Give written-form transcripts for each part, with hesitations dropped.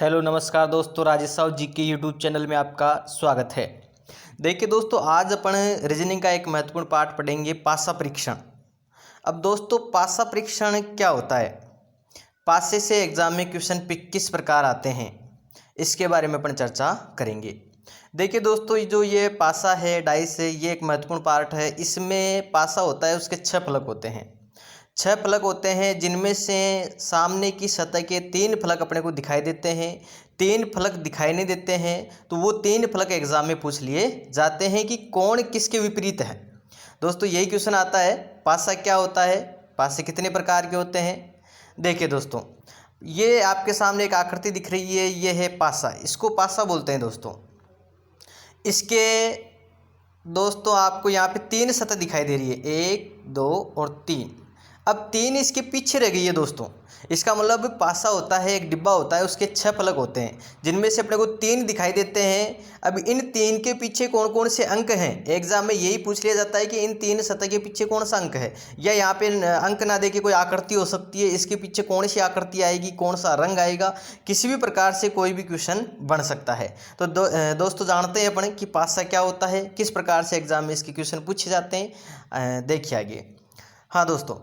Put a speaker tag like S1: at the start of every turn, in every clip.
S1: Hello नमस्कार दोस्तों, राजेश साहू जी के यूट्यूब चैनल में आपका स्वागत है। देखिए दोस्तों, आज अपन रीजनिंग का एक महत्वपूर्ण पाठ पढ़ेंगे, पासा परीक्षण। अब दोस्तों, पासा परीक्षण क्या होता है, पासे से एग्जाम में क्वेश्चन किस प्रकार आते हैं, इसके बारे में अपन चर्चा करेंगे। देखिए दोस्तों, जो ये पासा है, डाइस है, ये एक महत्वपूर्ण पार्ट है। इसमें पासा होता है, उसके 6 फलक होते हैं। 6 फलक होते हैं, जिनमें से सामने की सतह के 3 फलक अपने को दिखाई देते हैं। 3 फलक दिखाई नहीं देते हैं तो वो 3 फलक एग्जाम में पूछ लिए जाते हैं कि कौन किसके विपरीत है। दोस्तों, यही क्वेश्चन आता है, पासा क्या होता है, पासे कितने प्रकार के होते हैं। देखिए दोस्तों, ये आपके सामने एक आकृति दिख रही है, ये है पासा, इसको पासा बोलते हैं दोस्तों। इसके दोस्तों आपको यहाँ पे 3 सतह दिखाई दे रही है, 1, 2 और 3। अब 3 इसके पीछे रह गई है दोस्तों। इसका मतलब पासा होता है, एक डिब्बा होता है, उसके 6 फलक होते हैं, जिनमें से अपने को 3 दिखाई देते हैं। अब इन 3 के पीछे कौन कौन से अंक हैं, एग्जाम में यही पूछ लिया जाता है कि इन 3 सतह के पीछे कौन सा अंक है। या यहाँ पे अंक ना दे के कोई आकृति हो सकती है, इसके पीछे कौन सी आकृति आएगी, कौन सा रंग आएगा, किसी भी प्रकार से कोई भी क्वेश्चन बन सकता है। तो दोस्तों जानते हैं अपन कि पासा क्या होता है, किस प्रकार से एग्जाम में इसके क्वेश्चन पूछे जाते हैं। देखिए आगे। हाँ दोस्तों,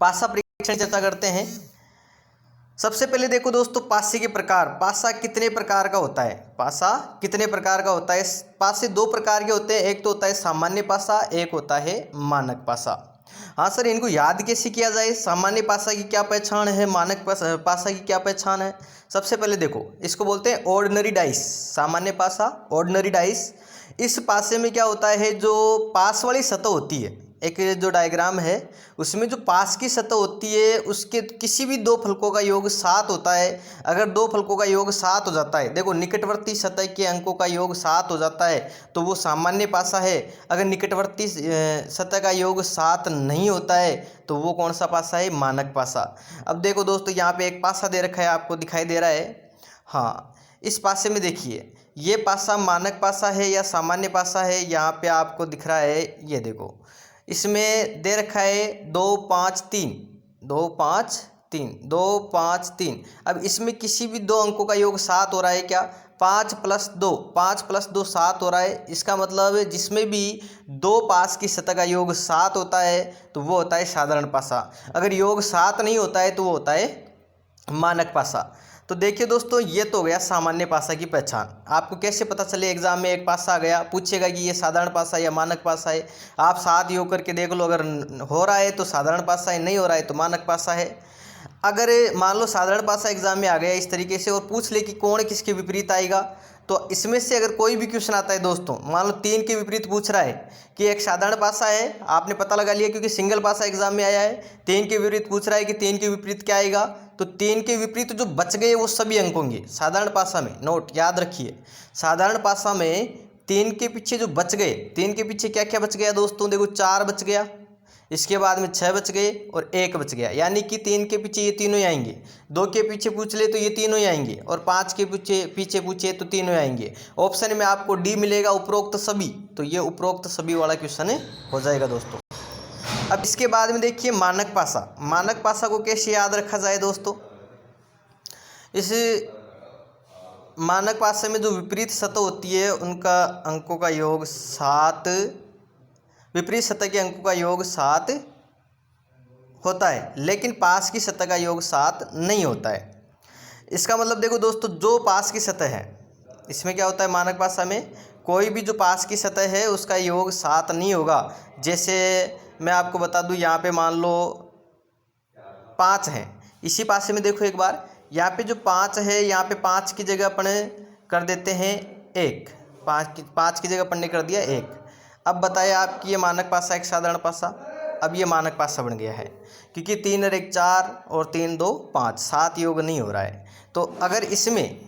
S1: पासा परीक्षण चर्चा करते हैं। सबसे पहले देखो दोस्तों, पासे के प्रकार। पासा कितने प्रकार का होता है, पासा कितने प्रकार का होता है। पासे 2 प्रकार के होते हैं, एक तो होता है सामान्य पासा, एक होता है मानक पासा। हाँ सर, इनको याद कैसे किया जाए, सामान्य पासा की क्या पहचान है, मानक पासा की क्या पहचान है। सबसे पहले देखो, इसको बोलते हैं ऑर्डिनरी डाइस। सामान्य पासा, ऑर्डिनरी डाइस। इस पासे में क्या होता है, जो पास वाली सतह होती है, एक जो डायग्राम है उसमें जो पास की सतह होती है, उसके किसी भी 2 फलकों का योग 7 होता है। अगर 2 फलकों का योग 7 हो जाता है, देखो निकटवर्ती सतह के अंकों का योग 7 हो जाता है तो वो सामान्य पासा है। अगर निकटवर्ती सतह का योग 7 नहीं होता है तो वो कौन सा पासा है, मानक पासा। अब देखो दोस्तों, यहाँ पे एक पासा दे रखा है, आपको दिखाई दे रहा है। हाँ, इस पासे में देखिए, ये पासा मानक पासा है या सामान्य पासा है, यहाँ पे आपको दिख रहा है। ये देखो, इसमें दे रखा है 2 5 3, 2 5 3, 2 5 3। अब इसमें किसी भी 2 अंकों का योग 7 हो रहा है क्या, 5 + 2, 5 + 2 7 हो रहा है। इसका मतलब जिसमें भी 2 पास की सतह का योग 7 होता है तो वो होता है साधारण पासा। अगर योग 7 नहीं होता है तो वो होता है मानक पासा। तो देखिए दोस्तों, ये तो हो गया सामान्य पासा की पहचान। आपको कैसे पता चले, एग्जाम में एक पासा आ गया, पूछेगा कि ये साधारण पासा या मानक पासा है। आप साथ योग करके देख लो, अगर हो रहा है तो साधारण पासा है, नहीं हो रहा है तो मानक पासा है। अगर मान लो साधारण पासा एग्जाम में आ गया इस तरीके से और पूछ ले कि कौन किसके विपरीत आएगा, तो इसमें से अगर कोई भी क्वेश्चन आता है दोस्तों, मान लो 3 के विपरीत पूछ रहा है कि एक साधारण पासा है, आपने पता लगा लिया क्योंकि सिंगल पासा एग्जाम में आया है। 3 के विपरीत पूछ रहा है कि 3 के विपरीत क्या आएगा, तो 3 के विपरीत जो बच गए वो सभी अंक होंगे साधारण पासा में। नोट याद रखिए, साधारण पासा में 3 के पीछे जो बच गए, 3 के पीछे क्या क्या बच गया दोस्तों, देखो 4 बच गया, इसके बाद में 6 बच गए और 1 बच गया। यानी कि 3 के पीछे ये तीनों ही आएंगे, 2 के पीछे पूछ ले तो ये तीनों ही आएंगे, और 5 के पीछे पूछे तो तीनों ही आएंगे। ऑप्शन में आपको डी मिलेगा, उपरोक्त सभी। तो ये उपरोक्त सभी वाला क्वेश्चन हो जाएगा दोस्तों। अब इसके बाद में देखिए मानक पासा। मानक पासा को कैसे याद रखा जाए दोस्तों, इस मानक पासे में जो विपरीत सतह होती है उनका अंकों का योग 7, विपरीत सतह के अंकों का योग 7 होता है, लेकिन पास की सतह का योग 7 नहीं होता है। इसका मतलब देखो दोस्तों, जो पास की सतह है, इसमें क्या होता है, मानक पासा में कोई भी जो पास की सतह है उसका योग 7 नहीं होगा। जैसे मैं आपको बता दूं, यहाँ पे मान लो 5 है, इसी पासे में देखो एक बार, यहाँ पे जो 5 है, यहाँ पे 5 की जगह अपन कर देते हैं 1, 5 की जगह अपन ने कर दिया 1। अब बताइए आप कि ये मानक पासा एक साधारण पासा। अब ये मानक पासा बन गया है, क्योंकि 3 और 1 4 और 3 2 5, 7 योग नहीं हो रहा है। तो अगर इसमें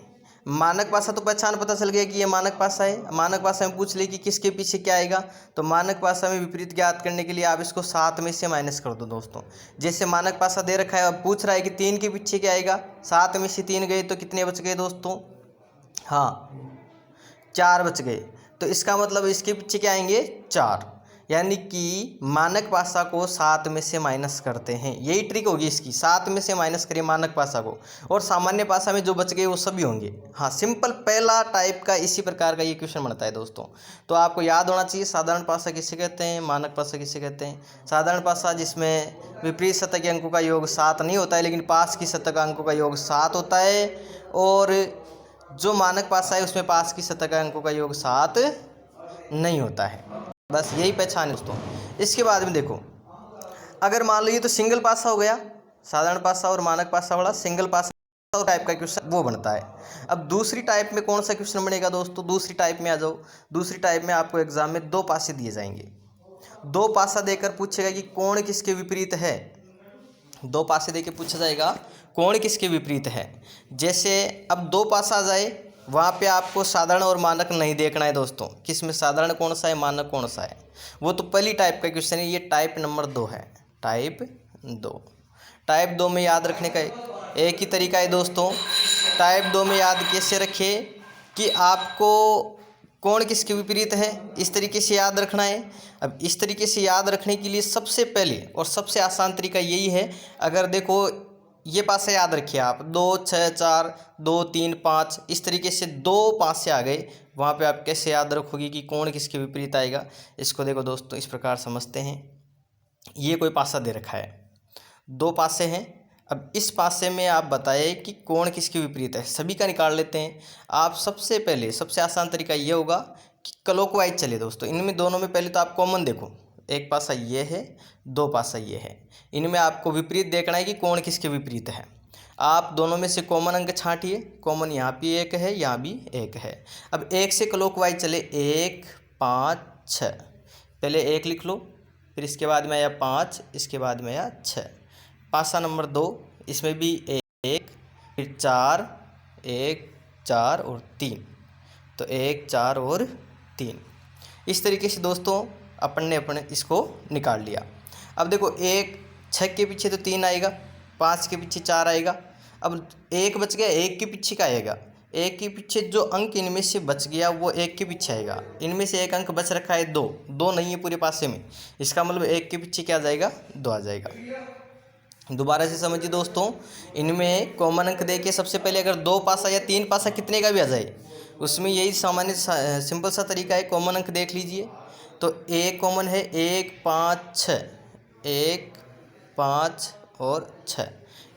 S1: मानक पासा, तो पहचान पता चल गया कि ये मानक पासा है। मानक पासा में पूछ ले कि किसके पीछे क्या आएगा, तो मानक पासा में विपरीत ज्ञात करने के लिए आप इसको 7 में से माइनस कर दो दोस्तों। जैसे मानक पासा दे रखा है, अब पूछ रहा है कि 3 के पीछे क्या आएगा, 7 में से 3 गए तो कितने बच गए दोस्तों, हाँ 4 बच गए। तो इसका मतलब इसके पीछे क्या आएंगे, 4। यानी कि मानक पासा को 7 में से माइनस करते हैं। यही ट्रिक होगी इसकी, 7 में से माइनस करिए मानक पासा को, और सामान्य पासा में जो बच गए वो सभी होंगे। हाँ, सिंपल पहला टाइप का इसी प्रकार का ये क्वेश्चन बनता है दोस्तों। तो आपको याद होना चाहिए साधारण पासा किसे कहते हैं, मानक पासा किसे कहते हैं। साधारण पासा जिसमें विपरीत सतह के अंकों का योग 7 नहीं होता है, लेकिन पास की सतह का अंकों का योग 7 होता है। और जो मानक पासा है उसमें पास की सतह का अंकों का योग 7 नहीं होता है। बस यही पहचान है दोस्तों। इसके बाद में देखो, अगर मान लो ये तो सिंगल पासा हो गया, साधारण पासा और मानक पासा वाला सिंगल पासा टाइप का क्वेश्चन वो बनता है। अब दूसरी टाइप में कौन सा क्वेश्चन बनेगा दोस्तों, दूसरी टाइप में आ जाओ। दूसरी टाइप में आपको एग्जाम में 2 पासे दिए जाएंगे। 2 पासा देकर पूछेगा कि कोण किसके विपरीत है। 2 पासे देकर पूछा जाएगा कोण किसके विपरीत है। जैसे अब 2 पासा आ जाए, वहाँ पे आपको साधारण और मानक नहीं देखना है दोस्तों, किसमें साधारण कौन सा है, मानक कौन सा है। वो तो पहली टाइप का क्वेश्चन है, ये टाइप नंबर 2 है, टाइप 2। टाइप 2 में याद रखने का एक ही तरीका है दोस्तों। टाइप 2 में याद कैसे रखिए कि आपको कोण किसके विपरीत है, इस तरीके से याद रखना है। अब इस तरीके से याद रखने के लिए सबसे पहले और सबसे आसान तरीका यही है, अगर देखो ये पासे याद रखिए आप, 2 6 4 2 3 5, इस तरीके से 2 पासे आ गए, वहाँ पे आप कैसे याद रखोगे कि कोण किसके विपरीत आएगा। इसको देखो दोस्तों, इस प्रकार समझते हैं। ये कोई पासा दे रखा है, 2 पासे हैं। अब इस पासे में आप बताइए कि कोण किसके विपरीत है, सभी का निकाल लेते हैं। आप सबसे पहले सबसे आसान तरीका ये होगा कि क्लॉकवाइज चले दोस्तों। इनमें दोनों में पहले तो आप कॉमन देखो, एक पासा ये है, 2 पासा ये है, इनमें आपको विपरीत देखना है कि कोण किसके विपरीत है। आप दोनों में से कॉमन अंक छांटिए। कॉमन यहाँ भी 1 है, यहाँ भी 1 है। अब 1 से क्लॉकवाइज चले, 1 5 6, पहले 1 लिख लो, फिर इसके बाद में आया 5, इसके बाद में आया 6। पासा नंबर 2, इसमें भी 1, फिर 4, 1 4 और 3, तो 1 4 और 3। इस तरीके से दोस्तों अपन ने अपने इसको निकाल लिया। अब देखो 1 6 के पीछे तो 3 आएगा, 5 के पीछे 4 आएगा। अब 1 बच गया, 1 के पीछे का आएगा, 1 के पीछे जो अंक इनमें से बच गया वो 1 के पीछे आएगा। इनमें से एक अंक बच रखा है 2, 2 नहीं है पूरे पासे में, इसका मतलब 1 के पीछे क्या आ जाएगा, 2 आ जाएगा। दोबारा से समझिए दोस्तों, इनमें कॉमन अंक दे के सबसे पहले अगर 2 पासा या 3 पासा कितने का भी आ जाए, उसमें यही सामान्य सिंपल सा तरीका है, कॉमन अंक देख लीजिए। तो एक कॉमन है, 1 5 6, 1 5 और 6।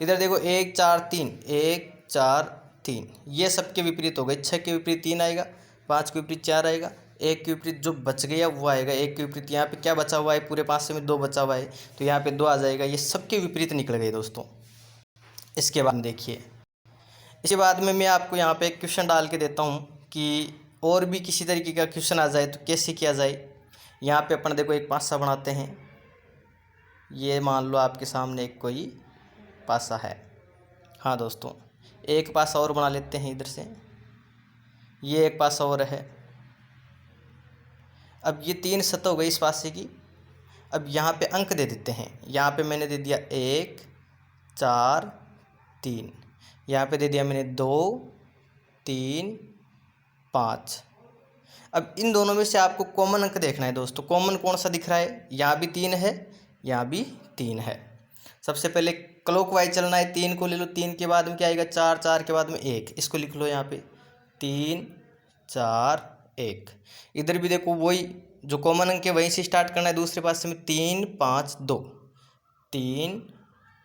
S1: इधर देखो 1 4 3, 1 4 3, ये सबके विपरीत हो गए। 6 के विपरीत 3 आएगा, 5 के विपरीत 4 आएगा, 1 के विपरीत जो बच गया वो आएगा। 1 के विपरीत यहाँ पे क्या बचा हुआ है, पूरे पासे में 2 बचा हुआ है, तो यहाँ पे 2 आ जाएगा। ये सबके विपरीत निकल गए दोस्तों। इसके बाद देखिए, इसके बाद में मैं आपको यहाँ पे एक क्वेश्चन डाल के देता हूँ कि और भी किसी तरीके का क्वेश्चन आ जाए तो कैसे किया जाए। यहाँ पे अपन देखो एक पासा बनाते हैं। ये मान लो आपके सामने एक कोई पासा है। हाँ दोस्तों, एक पासा और बना लेते हैं इधर से, ये एक पासा और है। अब ये 3 सतह हो गई इस पासे की। अब यहाँ पे अंक दे देते हैं। यहाँ पे मैंने दे दिया 1 4 3, यहाँ पे दे दिया मैंने 2 3 5। अब इन दोनों में से आपको कॉमन अंक देखना है दोस्तों। कॉमन कौन सा दिख रहा है, यहाँ भी 3 है, यहाँ भी 3 है। सबसे पहले क्लॉकवाइज चलना है, 3 को ले लो, 3 के बाद में क्या आएगा, 4, 4 के बाद में 1, इसको लिख लो यहाँ पे 3 4 1। इधर भी देखो वही जो कॉमन अंक है वहीं से स्टार्ट करना है, दूसरे पास में 3 5 2, 3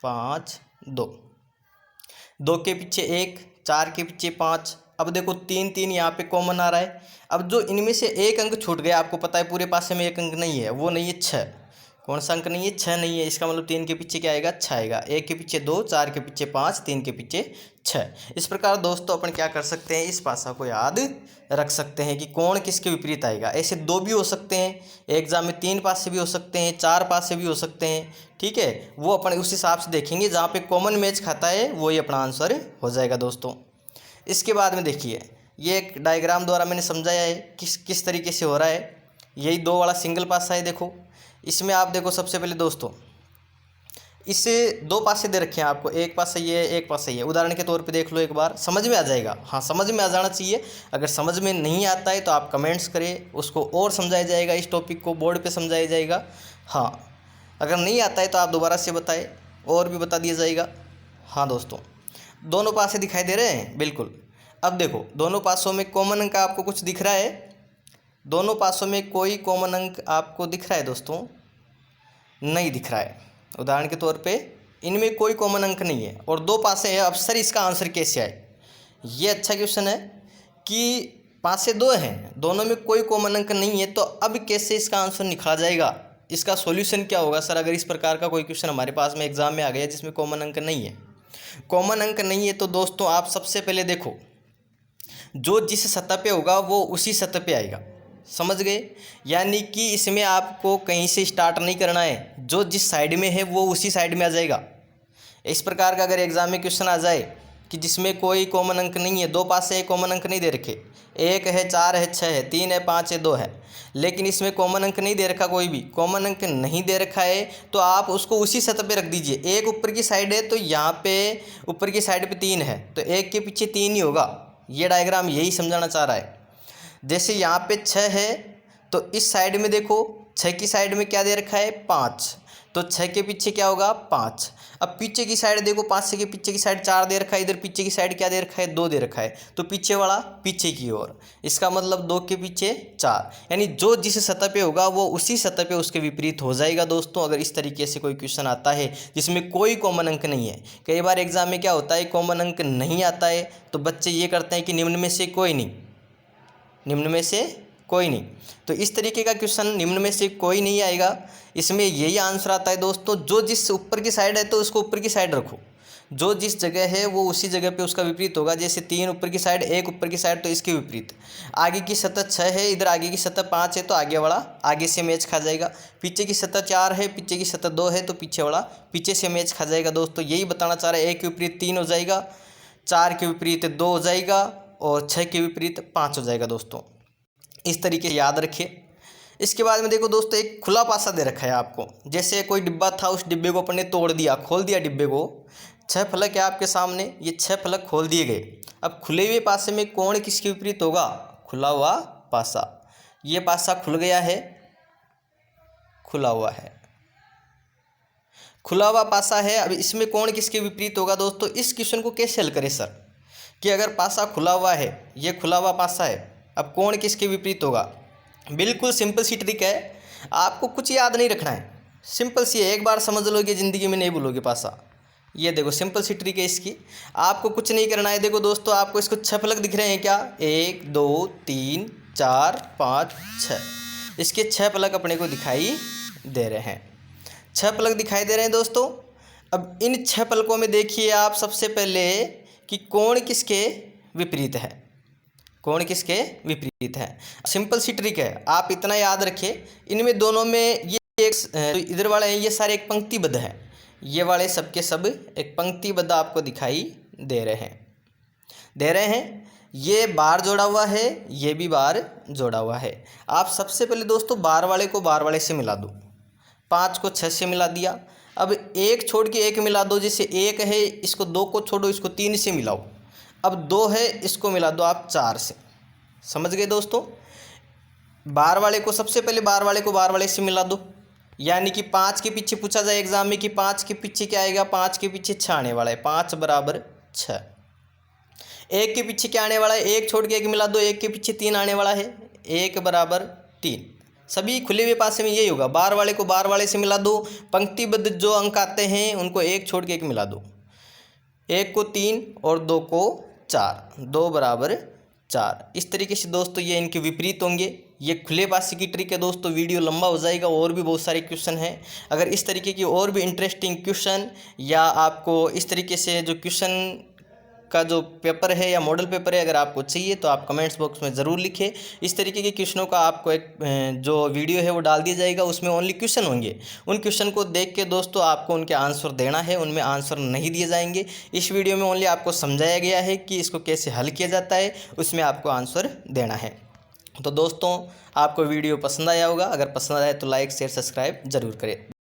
S1: 5 2, 2 के पीछे 1, 4 के पीछे 5। अब देखो 3 3 यहाँ पे कॉमन आ रहा है। अब जो इनमें से एक अंक छूट गया, आपको पता है पूरे पासे में एक अंक नहीं है, वो नहीं है 6। कौन सा अंक नहीं है, 6 नहीं है। इसका मतलब 3 के पीछे क्या आएगा, 6 आएगा। 1 के पीछे 2, 4 के पीछे 5, 3 के पीछे 6। इस प्रकार दोस्तों अपन क्या कर सकते हैं, इस पासा को याद रख सकते हैं कि कोण किसके विपरीत आएगा। ऐसे 2 भी हो सकते हैं, एग्जाम में 3 पासे भी हो सकते हैं, 4 पासे भी हो सकते हैं। ठीक है, वो अपन उस हिसाब से देखेंगे, जहाँ पे कॉमन मैच खाता है वही अपना आंसर हो जाएगा दोस्तों। इसके बाद में देखिए, ये एक डायग्राम द्वारा मैंने समझाया है किस तरीके से हो रहा है। यही 2 वाला सिंगल पासा है। देखो इसमें आप देखो सबसे पहले दोस्तों, इसे दो पासे दे रखे हैं आपको, एक पासे ये एक पासे ये, उदाहरण के तौर पे देख लो एक बार, समझ में आ जाएगा। हाँ, समझ में आ जाना चाहिए। अगर समझ में नहीं आता है तो आप कमेंट्स करें, उसको और समझाया जाएगा, इस टॉपिक को बोर्ड पे समझाया जाएगा। हाँ, अगर नहीं आता है तो आप दोबारा से बताएं और भी बता दिया जाएगा। हाँ दोस्तों, दोनों पासे दिखाई दे रहे हैं, बिल्कुल। अब देखो, दोनों पासों में कॉमन अंक आपको कुछ दिख रहा है? दोनों पासों में कोई कॉमन अंक आपको दिख रहा है दोस्तों? नहीं दिख रहा है। उदाहरण के तौर पे इनमें कोई कॉमन अंक नहीं है और दो पासे हैं। अब सर इसका आंसर कैसे आए? ये अच्छा क्वेश्चन है कि पासे दो हैं, दोनों में कोई कॉमन अंक नहीं है, तो अब कैसे इसका आंसर निकाला जाएगा? इसका सॉल्यूशन क्या होगा सर? अगर इस प्रकार का कोई क्वेश्चन हमारे पास में एग्जाम में आ गया जिसमें कॉमन अंक नहीं है, कॉमन अंक नहीं है, तो दोस्तों आप सबसे पहले देखो, जो जिस सतह पे होगा वो उसी सतह पे आएगा। समझ गए? यानी कि इसमें आपको कहीं से स्टार्ट नहीं करना है, जो जिस साइड में है वो उसी साइड में आ जाएगा। इस प्रकार का अगर एग्जाम में क्वेश्चन आ जाए कि जिसमें कोई कॉमन अंक नहीं है, दो पास से कॉमन अंक नहीं दे रखे, 1 है, 4 है, 6 है, 3 है, 5 है, 2 है, लेकिन इसमें कॉमन अंक नहीं दे रखा, कोई भी कॉमन अंक नहीं दे रखा है, तो आप उसको उसी सतह पे रख दीजिए। एक ऊपर की साइड है तो यहाँ पे ऊपर की साइड पे 3 है, तो एक के पीछे 3 ही होगा। ये डायग्राम यही समझाना चाह रहा है। जैसे यहाँ पे 6 है तो इस साइड में देखो, 6 की साइड में क्या दे रखा है? 5, तो 6 के पीछे क्या होगा? 5। अब पीछे की साइड देखो, 5 के पीछे की साइड 4 दे रखा है, इधर पीछे की साइड क्या दे रखा है? 2 दे रखा है, तो पीछे वाला पीछे की ओर, इसका मतलब 2 के पीछे 4, यानी जो जिस सतह पे होगा वो उसी सतह पे उसके विपरीत हो जाएगा दोस्तों। अगर इस तरीके से कोई क्वेश्चन आता है जिसमें कोई कॉमन अंक नहीं है, कई बार एग्जाम में क्या होता है, कॉमन अंक नहीं आता है तो बच्चे ये करते हैं कि निम्न में से कोई नहीं, निम्न में से कोई नहीं, तो इस तरीके का क्वेश्चन निम्न में से कोई नहीं आएगा। इसमें यही आंसर आता है दोस्तों, जो जिस ऊपर की साइड है तो उसको ऊपर की साइड रखो, जो जिस जगह है वो उसी जगह पे उसका विपरीत होगा। जैसे 3 ऊपर की साइड, 1 ऊपर की साइड, तो इसके विपरीत। आगे की सतह 6 है, इधर आगे की सतह 5 है, तो आगे वाला आगे से मैच खा जाएगा। पीछे की सतह 4 है, पीछे की सतह 2 है, तो पीछे वाला पीछे से मैच खा जाएगा दोस्तों। यही बताना चाह रहा है, 1 के विपरीत 3 हो जाएगा, 4 के विपरीत 2 हो जाएगा और 6 के विपरीत 5 हो जाएगा दोस्तों। इस तरीके से याद रखिए। इसके बाद में देखो दोस्तों, एक खुला पासा दे रखा है आपको। जैसे कोई डिब्बा था, उस डिब्बे को अपन ने तोड़ दिया, खोल दिया डिब्बे को, 6 फलक है आपके सामने, ये 6 फलक खोल दिए गए। अब खुले हुए पासे में कोण किसके विपरीत होगा? खुला हुआ पासा। ये पासा खुल गया है, खुला हुआ है, खुला हुआ पासा है। अब इसमें कोण किसके विपरीत होगा दोस्तों? इस क्वेश्चन को कैसे हल करें सर, कि अगर पासा खुला हुआ है, ये खुला हुआ पासा है, अब कोण किसके विपरीत होगा? बिल्कुल सिंपल सी ट्रिक है, आपको कुछ याद नहीं रखना है, सिंपल सी है, एक बार समझ लोगे ज़िंदगी में नहीं भूलोगे पासा। ये देखो सिंपल सी ट्रिक है इसकी, आपको कुछ नहीं करना है। देखो दोस्तों, आपको इसको 6 फलक दिख रहे हैं क्या? 1 2 3 4 5 6, इसके 6 फलक अपने को दिखाई दे रहे हैं, 6 फलक दिखाई दे रहे हैं दोस्तों। अब इन 6 फलकों में देखिए आप सबसे पहले कि कोण किसके विपरीत है, कोण किसके विपरीत है। सिंपल सी ट्रिक है, आप इतना याद रखिए, इनमें दोनों में ये एक तो इधर वाले हैं, ये सारे एक पंक्तिबद्ध हैं, ये वाले सब के सब एक पंक्तिबद्ध आपको दिखाई दे रहे हैं। ये बार जोड़ा हुआ है, ये भी बार जोड़ा हुआ है। आप सबसे पहले दोस्तों बार वाले को बार वाले से मिला दो, 5 को 6 से मिला दिया। अब 1 छोड़ के 1 मिला दो, जैसे 1 है, इसको 2 को छोड़ो, इसको 3 से मिलाओ। अब 2 है, इसको मिला दो आप 4 से। समझ गए दोस्तों? बार वाले को सबसे पहले बार वाले को बार वाले से मिला दो, यानी कि 5 के पीछे पूछा जाए एग्जाम में कि 5 के पीछे क्या आएगा? 5 के पीछे 6 आने वाला है, 5 बराबर 6। 1 के पीछे क्या आने वाला है? 1 छोड़ के 1 मिला दो, 1 के पीछे 3 आने वाला है, 1 बराबर 3। सभी खुले हुए पासे में यही होगा, बार वाले को बार वाले से मिला दो, पंक्तिबद्ध जो अंक आते हैं उनको 1 छोड़ के 1 मिला दो, 1 को 3 और 2 को 4, 2 बराबर 4। इस तरीके से दोस्तों ये इनके विपरीत होंगे। ये खुले पासे की ट्रिक है दोस्तों, वीडियो लंबा हो जाएगा, और भी बहुत सारे क्वेश्चन हैं। अगर इस तरीके की और भी इंटरेस्टिंग क्वेश्चन या आपको इस तरीके से जो क्वेश्चन का जो पेपर है या मॉडल पेपर है अगर आपको चाहिए तो आप कमेंट्स बॉक्स में ज़रूर लिखें। इस तरीके के क्वेश्चनों का आपको एक जो वीडियो है वो डाल दिया जाएगा, उसमें ओनली क्वेश्चन होंगे। उन क्वेश्चन को देख के दोस्तों आपको उनके आंसर देना है, उनमें आंसर नहीं दिए जाएंगे। इस वीडियो में ओनली आपको समझाया गया है कि इसको कैसे हल किया जाता है, उसमें आपको आंसर देना है। तो दोस्तों आपको वीडियो पसंद आया होगा, अगर पसंद आया तो लाइक शेयर सब्सक्राइब ज़रूर करें।